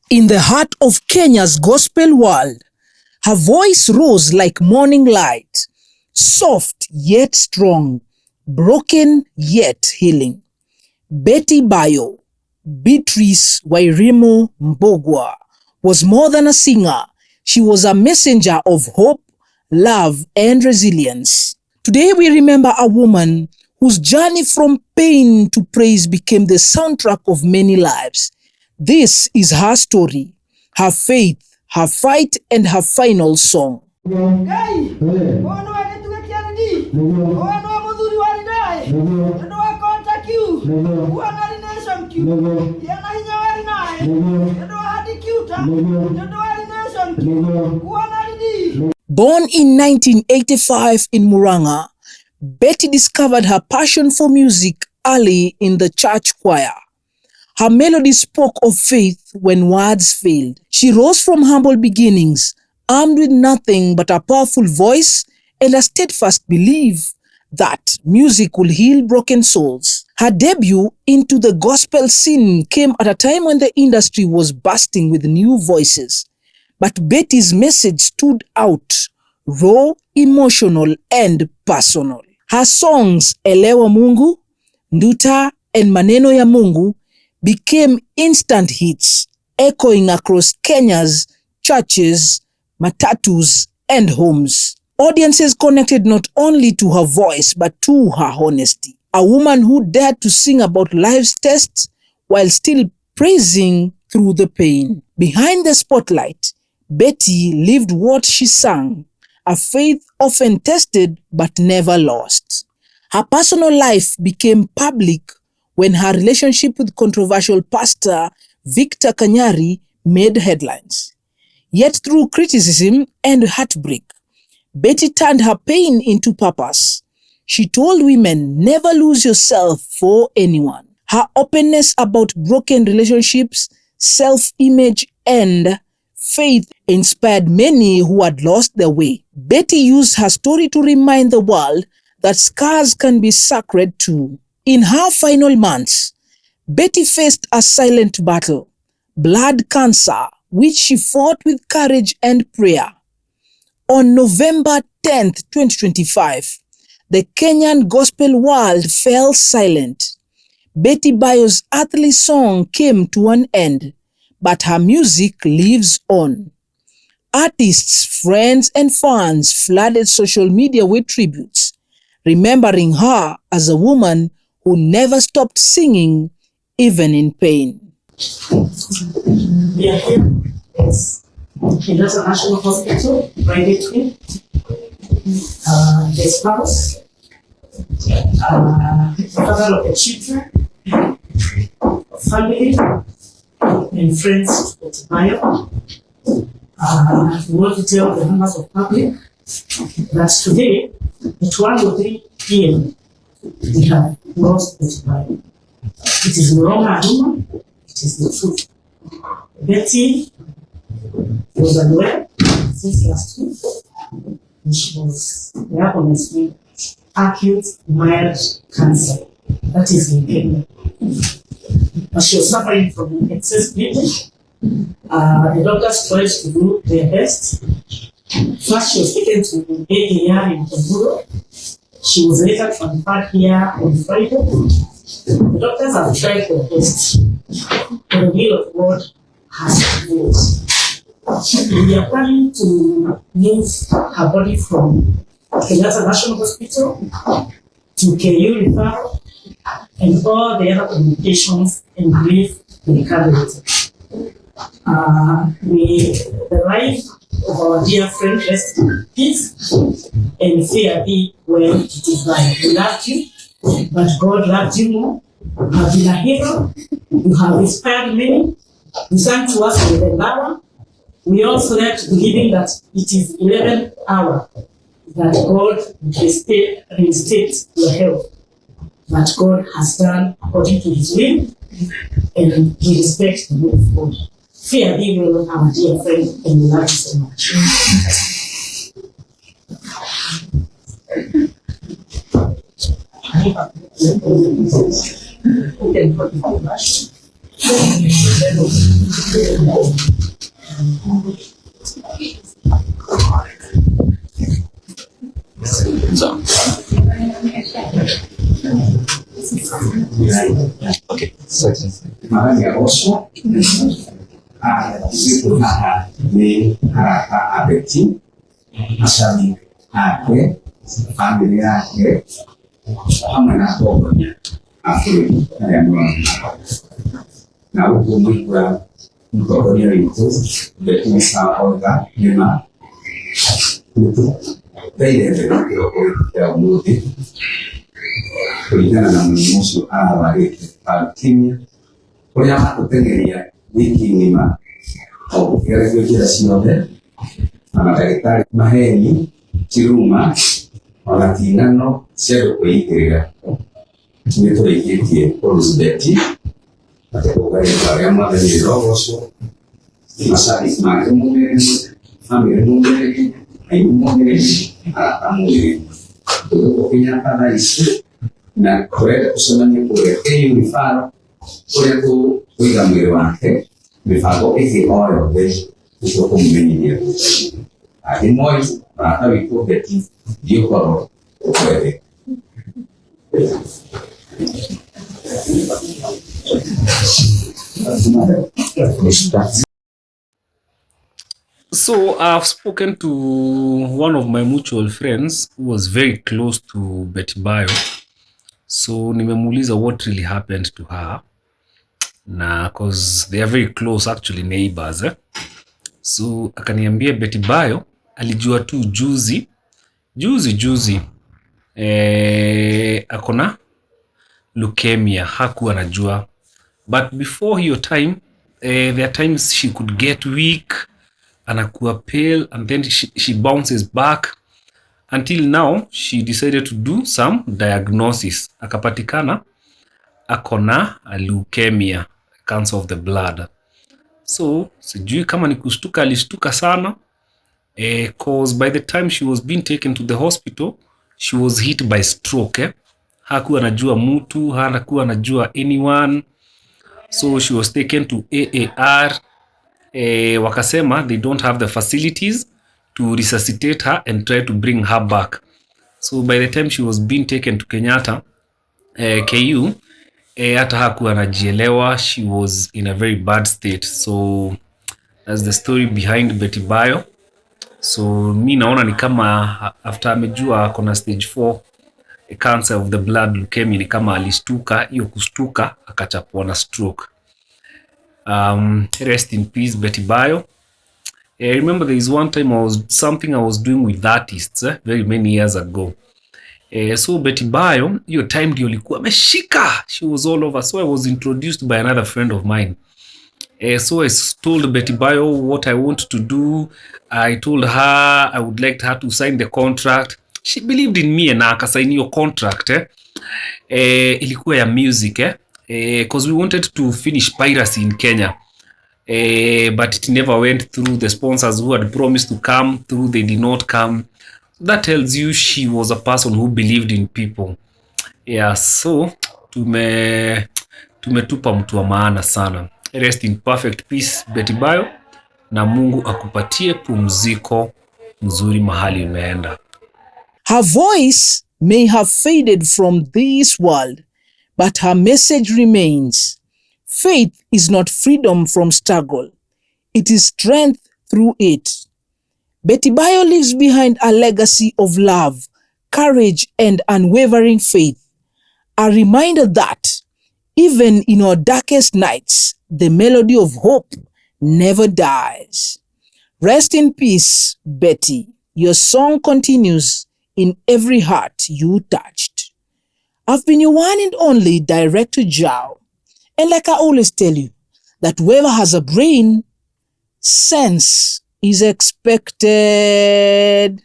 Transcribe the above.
In the heart of Kenya's gospel world, her voice rose like morning light, soft yet strong, broken yet healing. Betty Bayo, Beatrice Wairimu Mbogwa, was more than a singer. She was a messenger of hope, love, and resilience. Today we remember a woman whose journey from pain to praise became the soundtrack of many lives. This is her story, her faith, her fight, and her final song. Born in 1985 in Murang'a, Betty discovered her passion for music early in the church choir. Her melody spoke of faith when words failed. She rose from humble beginnings, armed with nothing but a powerful voice and a steadfast belief that music will heal broken souls. Her debut into the gospel scene came at a time when the industry was bursting with new voices. But Betty's message stood out, raw, emotional, and personal. Her songs Elewa Mungu, Nduta, and Maneno ya Mungu became instant hits, echoing across Kenya's churches, matatus, and homes. Audiences connected not only to her voice but to her honesty. A woman who dared to sing about life's tests while still praising through the pain. Behind the spotlight, Betty lived what she sang, a faith often tested but never lost. Her personal life became public when her relationship with controversial pastor Victor Kanyari made headlines. Yet through criticism and heartbreak, Betty turned her pain into purpose. She told women, never lose yourself for anyone. Her openness about broken relationships, self-image, and faith inspired many who had lost their way. Betty used her story to remind the world that scars can be sacred too. In her final months, Betty faced a silent battle, blood cancer, which she fought with courage and prayer. On November 10th, 2025, the Kenyan gospel world fell silent. Betty Bayo's earthly song came to an end, but her music lives on. Artists, friends, and fans flooded social media with tributes, remembering her as a woman who never stopped singing, even in pain. We are here at Kenyatta National Hospital, private wing. The spouse, the father of the children, family, and friends of Betty Bayo. We want to tell the members of public that today, at 1:03 p.m., we have lost Betty Bayo. It is no longer a rumor, it is the truth. Betty was unwell since last week, and she was diagnosed with acute mild cancer, that is leukemia. But she was suffering from excess bleeding. The doctors tried to do their best. First, she was taken to AAR in Kikuyu. She was later transferred here on Friday. The doctors have tried their best, but the will of God has prevailed. We are planning to move her body from Kenyatta National Hospital to Kikuyu referral and all the other communications and grief will come later. The life of our dear friend rest in peace and fear be well it is by. We loved you, but God loved you more. You have been a hero. You have inspired many. You sang to us in 11th hour. We also left believing that it is 11th hour that God reinstates your health. But God has done according to his will, and we respect the will of God. Fear be well, our dear friend, and we love you so much. So. Okay. Mahali ya Osho siku ni Betty mashabiki ake familia yake hamwe na baba Afrika ya na huko mwikwa mkokonia yuko Betty saoga nyuma Baile ya mwudi kulingana na mnunuzi awareke kimya kwa kutengelia wiki ngima au kila siyote na madaktari maheni kiruma wanatinano sero kuitirira nito ikitie Betty atakuwa ya mama ni rogoso masari make mumere family mumere ai mumere amuri kwa Kenyatta National na kwenda kusimamia kule mifano kule kuiga mwili wake mifago oyo de kutoka mwenyewe moyo hata wiko Betty ndio kwa kweli. So I've spoken to one of my mutual friends who was very close to Betty Bayo. So nimemuuliza what really happened to her. Na cause they are very close, actually neighbors. So akaniambia Betty Bayo alijua tu juzi akona leukemia, hakuwa anajua. But before hiyo time, there are times she could get weak, anakuwa pale, and then she bounces back until now she decided to do some diagnosis. Akapatikana akona leukemia, cancer of the blood. So sijui kama ni kushtuka, alishtuka sana cause by the time she was being taken to the hospital she was hit by stroke. Hakuwa anajua mtu, hakuwa anajua anyone. So she was taken to AAR. Wakasema they don't have the facilities to resuscitate her and try to bring her back. So by the time she was being taken to Kenyatta KU, hata hakuwa anajielewa, she was in a very bad state. So that's the story behind Betty Bayo. So mi naona ni kama after amejua kona stage 4 cancer of the blood leukemia, ni kama alishtuka, hiyo kushtuka akachapwa na stroke. Rest in peace Betty Bayo. I remember there is one time I was doing with artists very many years ago. So Betty Bayo, hiyo time ndio alikuwa ameshika, she was all over. So I was introduced by another friend of mine. So I told Betty Bayo what I want to do. I told her I would like her to sign the contract. She believed in me na akasign hiyo contract. Ilikuwa ya music because we wanted to finish piracy in Kenya. But it never went through. The sponsors who had promised to come through, they did not come. That tells you she was a person who believed in people. Yeah, so tumetupa mtu wa maana sana. Rest in perfect peace Betty Bayo, na Mungu akupatie pumziko mzuri mahali umeenda. Her voice may have faded from this world, but her message remains. Faith is not freedom from struggle. It is strength through it. Betty Bayo leaves behind a legacy of love, courage, and unwavering faith. A reminder that even in our darkest nights, the melody of hope never dies. Rest in peace, Betty. Your song continues in every heart you touched. I've been your one and only Director Jao. And like I always tell you, that whoever has a brain, sense is expected.